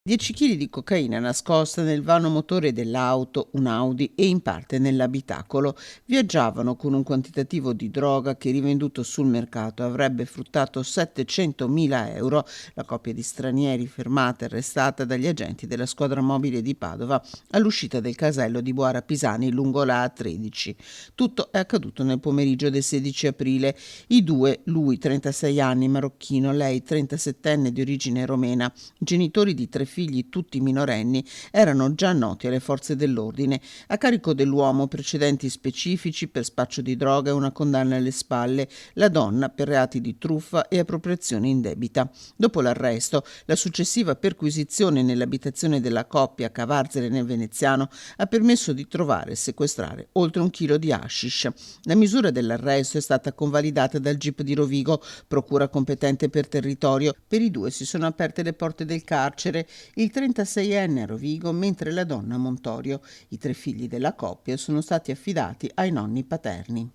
10 kg di cocaina nascosta nel vano motore dell'auto, un Audi, e in parte nell'abitacolo. Viaggiavano con un quantitativo di droga che, rivenduto sul mercato, avrebbe fruttato 700.000 euro. La coppia di stranieri fermata e arrestata dagli agenti della squadra mobile di Padova all'uscita del casello di Boara Pisani lungo la A13. Tutto è accaduto nel pomeriggio del 16 aprile. I due, lui 36 anni marocchino, lei 37enne di origine romena, genitori di 3 figli tutti minorenni, erano già noti alle forze dell'ordine. A carico dell'uomo precedenti specifici per spaccio di droga e una condanna alle spalle, la donna per reati di truffa e appropriazione indebita. Dopo l'arresto, la successiva perquisizione nell'abitazione della coppia a Cavarzere nel Veneziano ha permesso di trovare e sequestrare oltre 1 chilo di hashish. La misura dell'arresto è stata convalidata dal GIP di Rovigo, procura competente per territorio. Per i due si sono aperte le porte del carcere, il 36enne a Rovigo, mentre la donna a Montorio. I 3 figli della coppia sono stati affidati ai nonni paterni.